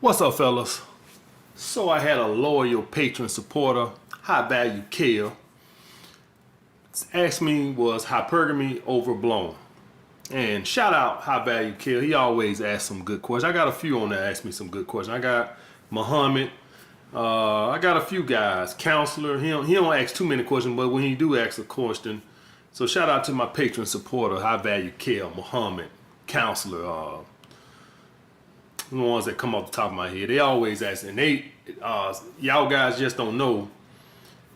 What's up, fellas? So I had a loyal patron supporter, High Value Kale, asked me was hypergamy overblown. And shout out High Value Kale. He always asks some good questions. I got a few on there ask me some good questions. I got Muhammad. I got a few guys. Counselor. He don't ask too many questions, but when he do ask a question, so shout out to my patron supporter, High Value Kale, Muhammad, Counselor. The ones that come off the top of my head, they always ask, and y'all guys just don't know.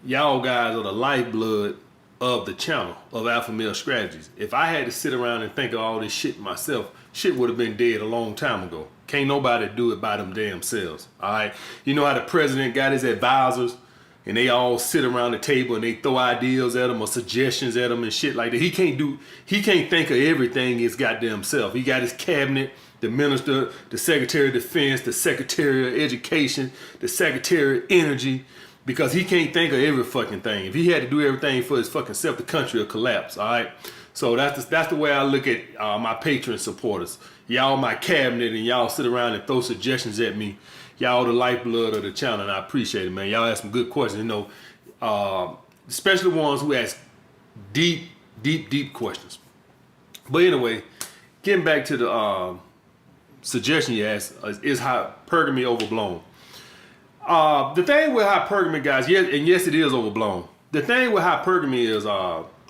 Y'all guys are the lifeblood of the channel of Alpha Male Strategies. If I had to sit around and think of all this shit myself, shit would have been dead a long time ago. Can't nobody do it by them damn selves. All right, you know how the president got his advisors, and they all sit around the table and they throw ideas at him or suggestions at him and shit like that. He can't think of everything his goddamn self. He got his cabinet, the minister, the secretary of defense, the secretary of education, the secretary of energy, because he can't think of every fucking thing. If he had to do everything for his fucking self, the country will collapse. All right. So that's the way I look at my patron supporters. Y'all my cabinet, and y'all sit around and throw suggestions at me. Y'all the lifeblood of the channel, and I appreciate it, man. Y'all ask some good questions, you know, especially the ones who ask deep questions. But anyway, getting back to the suggestion you asked, is hypergamy overblown? The thing with hypergamy, guys, yes, it is overblown. The thing with hypergamy is,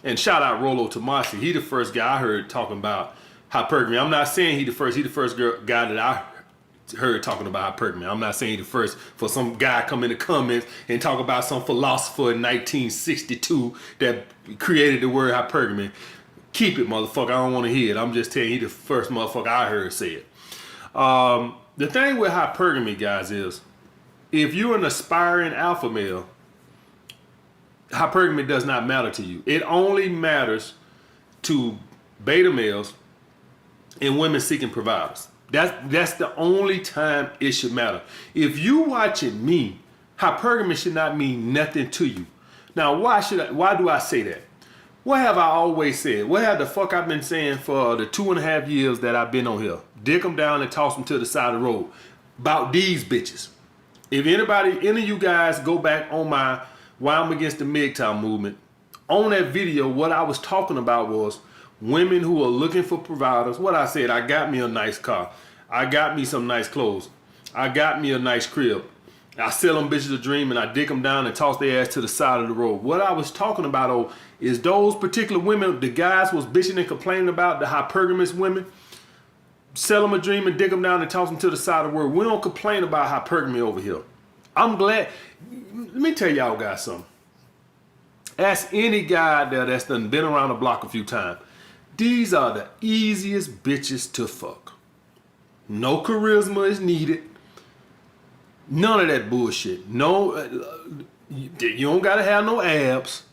and shout out Rollo Tomasi, he the first guy I heard talking about hypergamy. I'm not saying he the first guy that I heard talking about hypergamy. I'm not saying he the first for some guy come in the comments and talk about some philosopher in 1962 that created the word hypergamy. Keep it, motherfucker. I don't want to hear it. I'm just telling you, he the first motherfucker I heard say it. The thing with hypergamy, guys, is if you're an aspiring alpha male, hypergamy does not matter to you. It only matters to beta males and women seeking providers. That's the only time it should matter. If you watching me, hypergamy should not mean nothing to you. Now, why do I say that? What have I always said? What have the fuck I've been saying for the 2.5 years that I've been on here? Dick them down and toss them to the side of the road. About these bitches. If any of you guys go back on my Why I'm Against the MGTOW movement, on that video, what I was talking about was women who are looking for providers. What I said, I got me a nice car. I got me some nice clothes. I got me a nice crib. I sell them bitches a dream and I dick them down and toss their ass to the side of the road. What I was talking about, is those particular women, the guys was bitching and complaining about, the hypergamous women, sell them a dream and dick them down and toss them to the side of the road. We don't complain about hypergamy over here. I'm glad. Let me tell y'all guys something. Ask any guy there that's done been around the block a few times. These are the easiest bitches to fuck. No charisma is needed. None of that bullshit. No, you don't gotta have no abs.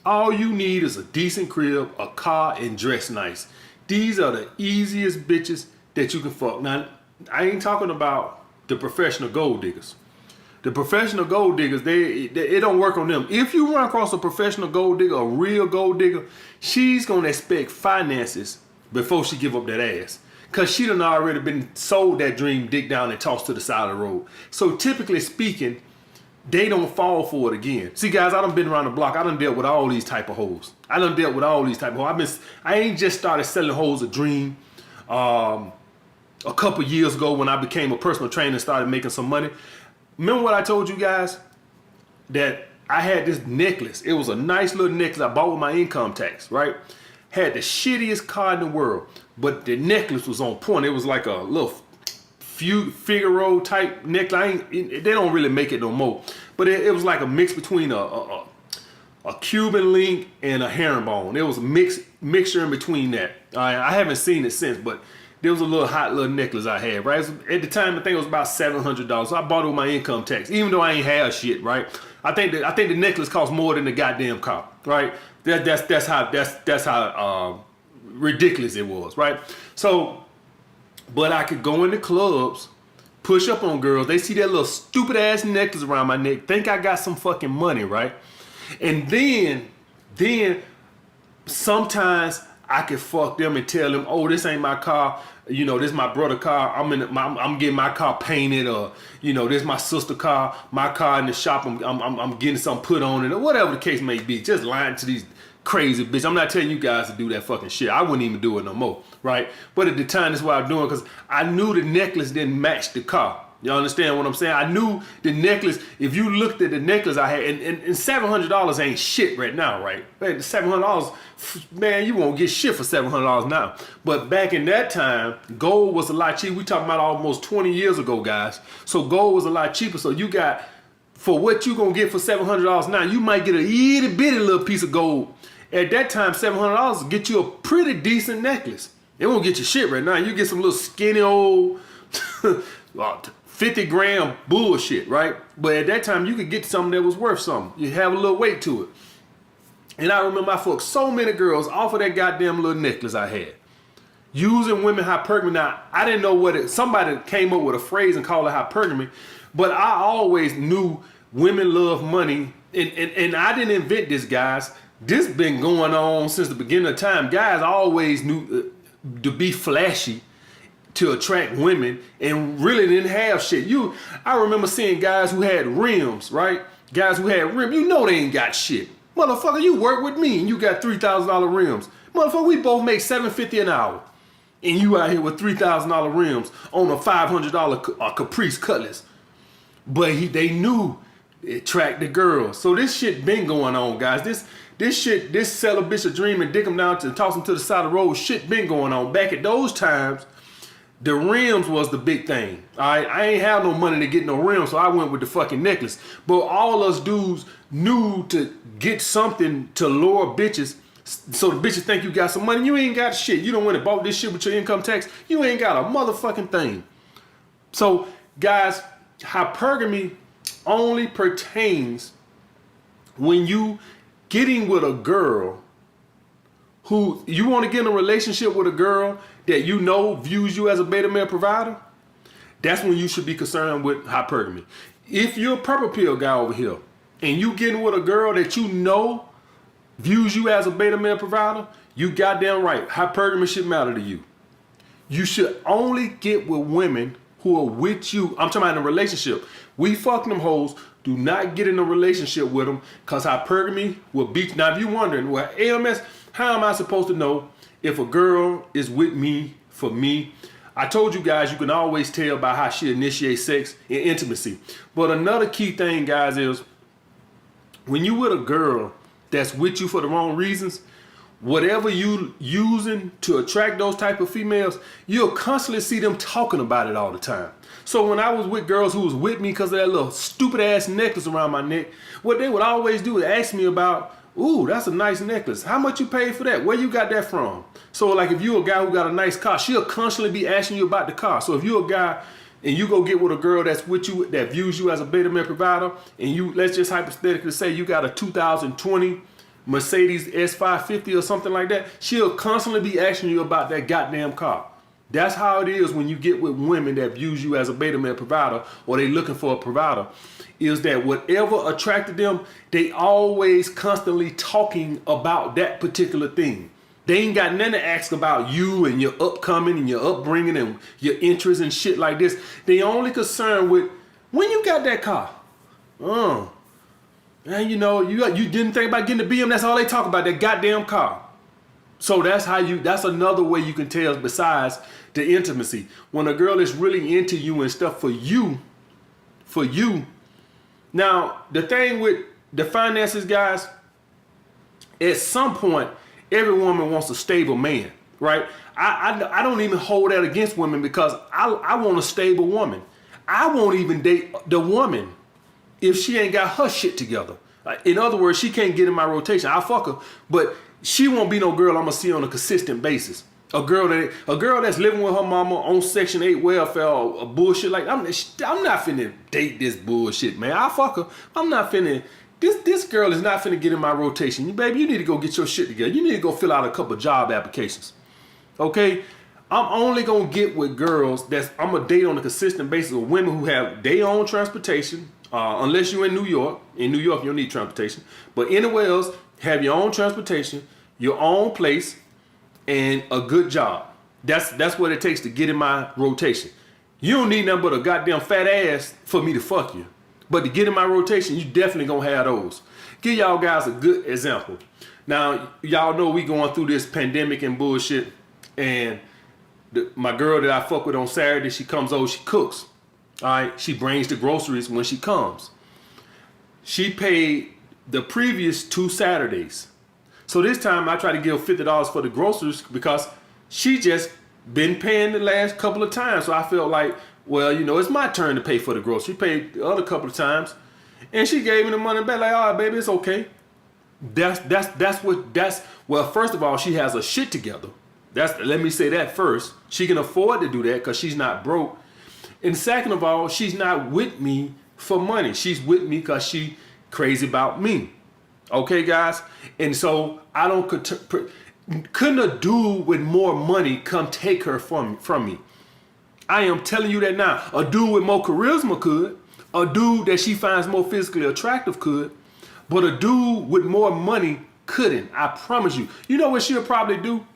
All you need is a decent crib, a car, and dress nice. These are the easiest bitches that you can fuck. Now, I ain't talking about the professional gold diggers. The professional gold diggers, it don't work on them. If you run across a professional gold digger, a real gold digger, she's gonna expect finances before she give up that ass. Cause she done already been sold that dream, dick down and tossed to the side of the road. So typically speaking, they don't fall for it again. See, guys, I done been around the block. I done dealt with all these type of hoes. I ain't just started selling hoes a dream a couple years ago when I became a personal trainer and started making some money. Remember what I told you guys? That I had this necklace. It was a nice little necklace I bought with my income tax, right? Had the shittiest car in the world, but the necklace was on point. It was like a little Figaro type necklace. They don't really make it no more, but it was like a mix between a Cuban link and a herringbone. It was a mixture in between that. I haven't seen it since, but there was a hot little necklace I had, right? At the time, I think it was about $700. So I bought it with my income tax, even though I ain't have shit, right? I think the necklace cost more than the goddamn car, right? That's how ridiculous it was, right? So, but I could go in the clubs, push up on girls. They see that little stupid ass necklace around my neck, think I got some fucking money, right? And then sometimes I could fuck them and tell them, oh, this ain't my car. You know, this is my brother's car. I'm getting my car painted, or you know, this is my sister's car. My car in the shop. I'm getting something put on it, or whatever the case may be. Just lying to these crazy bitch. I'm not telling you guys to do that fucking shit. I wouldn't even do it no more, right? But at the time, that's what I'm doing because I knew the necklace didn't match the car. You understand what I'm saying? I knew the necklace, if you looked at the necklace I had, and $700 ain't shit right now, right? Man, $700, man, you won't get shit for $700 now. But back in that time, gold was a lot cheaper. We talking about almost 20 years ago, guys. So gold was a lot cheaper. So you got, for what you gonna get for $700 now, you might get a itty bitty little piece of gold. At that time, $700 will get you a pretty decent necklace. It won't get you shit right now. You get some little skinny old 50 gram bullshit, right? But at that time, you could get something that was worth something. You have a little weight to it. And I remember I fucked so many girls off of that goddamn little necklace I had. Using women hypergamy. Now, I didn't know what it, somebody came up with a phrase and called it hypergamy, but I always knew women love money. And I didn't invent this, guys. This been going on since the beginning of time. Guys always knew to be flashy to attract women and really didn't have shit. I remember seeing guys who had rims, right? Guys who had rims, you know they ain't got shit. Motherfucker, you work with me and you got $3,000 rims. Motherfucker, we both make $750 an hour. And you out here with $3,000 rims on a $500 Caprice Cutlass. But they knew it attract the girls. So this shit been going on, guys. This sell a bitch a dream and dick them down to toss them to the side of the road, shit been going on. Back at those times, the rims was the big thing. All right, I ain't have no money to get no rims, so I went with the fucking necklace. But all us dudes knew to get something to lure bitches, so the bitches think you got some money. You ain't got shit. You don't want to bought this shit with your income tax. You ain't got a motherfucking thing. So, guys, hypergamy only pertains when you getting with a girl who you want to get in a relationship with a girl that you know views you as a beta male provider. That's when you should be concerned with hypergamy. If you're a purple pill guy over here and you getting with a girl that you know views you as a beta male provider, you goddamn right, hypergamy should matter to you. You should only get with women who are with you. I'm talking about in a relationship. We fuck them hoes. Do not get in a relationship with them because hypergamy will beat. Now, if you're wondering, well, AMS, how am I supposed to know if a girl is with me for me? I told you guys you can always tell by how she initiates sex and intimacy. But another key thing, guys, is when you with a girl that's with you for the wrong reasons, whatever you using to attract those type of females, you'll constantly see them talking about it all the time. So when I was with girls who was with me because of that little stupid ass necklace around my neck, what they would always do is ask me about, ooh, that's a nice necklace. How much you paid for that? Where you got that from? So like if you a guy who got a nice car, she'll constantly be asking you about the car. So if you a guy and you go get with a girl that's with you, that views you as a beta male provider, and you, let's just hypothetically say you got a 2020 Mercedes S550 or something like that, she'll constantly be asking you about that goddamn car. That's how it is when you get with women that views you as a beta male provider or they looking for a provider, is that whatever attracted them, they always constantly talking about that particular thing. They ain't got nothing to ask about you and your upcoming and your upbringing and your interests and shit like this. They only concerned with when you got that car. And you know, you didn't think about getting the BM, that's all they talk about, that goddamn car. So that's another way you can tell besides the intimacy. When a girl is really into you and stuff for you. Now, the thing with the finances, guys, at some point, every woman wants a stable man, right? I don't even hold that against women because I want a stable woman. I won't even date the woman if she ain't got her shit together. In other words, she can't get in my rotation. I'll fuck her, but she won't be no girl I'm gonna see on a consistent basis. A girl that's living with her mama on Section 8 welfare or bullshit like I'm not finna date this bullshit, man. I'll fuck her. I'm not finna. This girl is not finna get in my rotation. Baby, you need to go get your shit together. You need to go fill out a couple job applications. Okay? I'm only gonna get with girls I'm gonna date on a consistent basis with women who have their own transportation. Unless you're in New York. In New York, you don't need transportation. But anywhere else, have your own transportation, your own place, and a good job. That's what it takes to get in my rotation. You don't need nothing but a goddamn fat ass for me to fuck you. But to get in my rotation, you definitely gonna have those. Give y'all guys a good example. Now, y'all know we going through this pandemic and bullshit, and my girl that I fuck with on Saturday, she comes over, she cooks. All right, she brings the groceries when she comes. She paid the previous 2 Saturdays. So this time I try to give $50 for the groceries because she just been paying the last couple of times. So I felt like, well, you know, it's my turn to pay for the groceries. She paid the other couple of times, and she gave me the money back. Like, all right, baby, it's okay. Well, first of all, she has her shit together. Let me say that first. She can afford to do that because she's not broke. And second of all, she's not with me for money. She's with me because she crazy about me. Okay, guys? And so I don't couldn't a dude with more money come take her from me. I am telling you that now. A dude with more charisma could. A dude that she finds more physically attractive could. But a dude with more money couldn't. I promise you. You know what she'll probably do?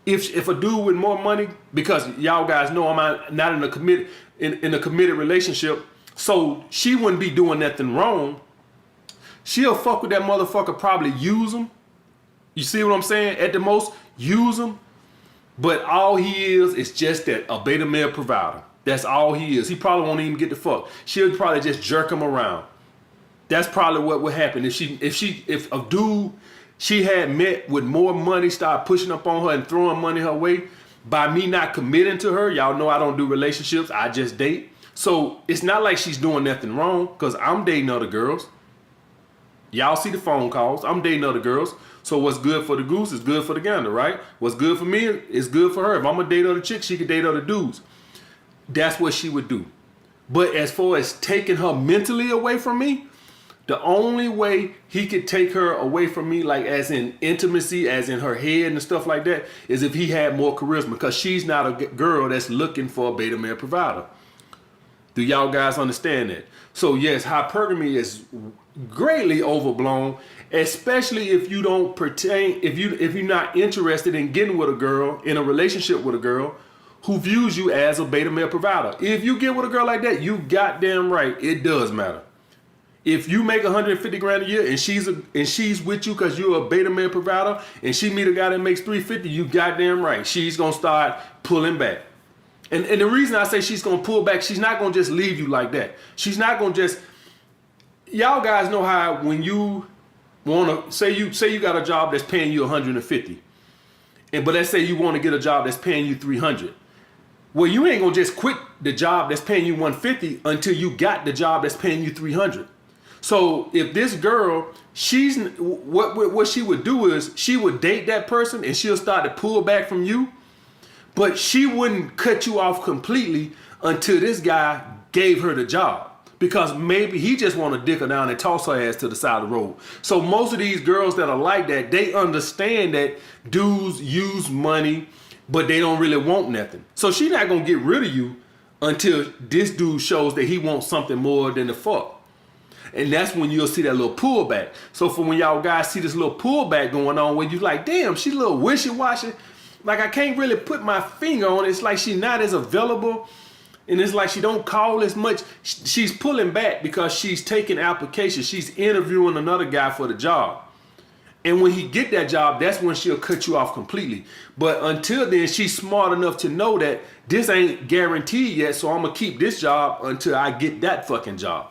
If a dude with more money, because y'all guys know I'm not in a committed relationship, so she wouldn't be doing nothing wrong. She'll fuck with that motherfucker, probably use him. You see what I'm saying? At the most, use him. But all he is just that, a beta male provider. That's all he is. He probably won't even get the fuck. She'll probably just jerk him around. That's probably what would happen if a dude she had met with more money started pushing up on her and throwing money her way. By me not committing to her, y'all know I don't do relationships. I just date. So it's not like she's doing nothing wrong because I'm dating other girls. Y'all see the phone calls. I'm dating other girls. So what's good for the goose is good for the gander, right? What's good for me is good for her. If I'm gonna date other chicks, she could date other dudes. That's what she would do. But as far as taking her mentally away from me, the only way he could take her away from me, like as in intimacy, as in her head and stuff like that, is if he had more charisma, because she's not a girl that's looking for a beta male provider. Do y'all guys understand that? So yes, hypergamy is greatly overblown, especially if you don't pertain, if you're not interested in getting with a girl, in a relationship with a girl who views you as a beta male provider. If you get with a girl like that, you goddamn right, it does matter. If you make 150 grand a year and she's with you because you're a beta male provider, and she meet a guy that makes 350, you goddamn right, she's gonna start pulling back. And the reason I say she's gonna pull back, she's not gonna just leave you like that. She's not gonna just. Y'all guys know how when you wanna say you got a job that's paying you 150, but let's say you want to get a job that's paying you 300. Well, you ain't gonna just quit the job that's paying you 150 until you got the job that's paying you 300. So if this girl, what she would do is she would date that person and she'll start to pull back from you, but she wouldn't cut you off completely until this guy gave her the job, because maybe he just want to dick her down and toss her ass to the side of the road. So most of these girls that are like that, they understand that dudes use money, but they don't really want nothing. So she's not gonna get rid of you until this dude shows that he wants something more than the fuck. And that's when you'll see that little pullback. So for when y'all guys see this little pullback going on, where you like, damn, she's a little wishy-washy. Like, I can't really put my finger on it. It's like she's not as available. And it's like she don't call as much. She's pulling back because she's taking applications. She's interviewing another guy for the job. And when he get that job, that's when she'll cut you off completely. But until then, she's smart enough to know that this ain't guaranteed yet, so I'm going to keep this job until I get that fucking job.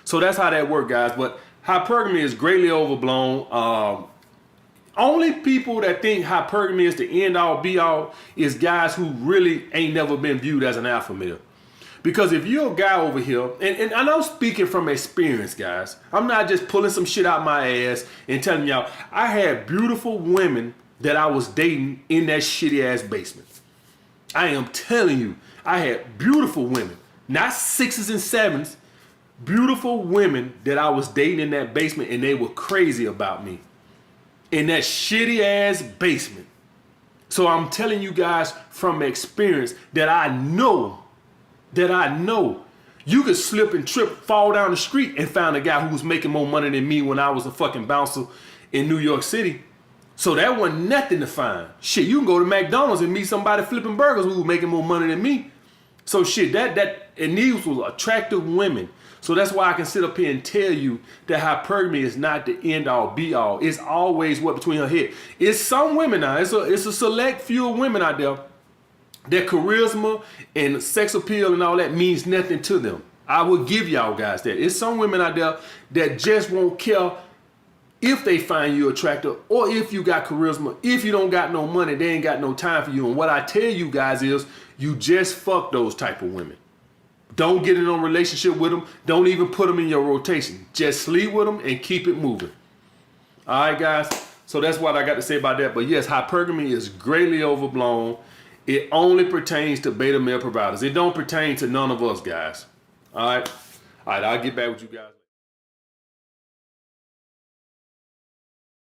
So that's how that works, guys. But hypergamy is greatly overblown. Only people that think hypergamy is the end all be all is guys who really ain't never been viewed as an alpha male. Because if you're a guy over here, and I'm speaking from experience, guys. I'm not just pulling some shit out my ass and telling y'all. I had beautiful women that I was dating in that shitty ass basement. I am telling you, I had beautiful women, not 6s and 7s. Beautiful women that I was dating in that basement, and they were crazy about me in that shitty ass basement. So I'm telling you guys from experience that I know you could slip and trip, fall down the street and find a guy who was making more money than me when I was a fucking bouncer in New York City. So that wasn't nothing to find. Shit, you can go to McDonald's and meet somebody flipping burgers who was making more money than me. So shit, and these was attractive women. So that's why I can sit up here and tell you that hypergamy is not the end all be all. It's always what between her head. It's some women now. It's a select few of women out there that charisma and sex appeal and all that means nothing to them. I will give y'all guys that. It's some women out there that just won't care if they find you attractive or if you got charisma. If you don't got no money, they ain't got no time for you. And what I tell you guys is you just fuck those type of women. Don't get in a relationship with them. Don't even put them in your rotation. Just sleep with them and keep it moving. All right, guys. So that's what I got to say about that. But yes, hypergamy is greatly overblown. It only pertains to beta male providers. It don't pertain to none of us, guys. All right. I'll get back with you guys.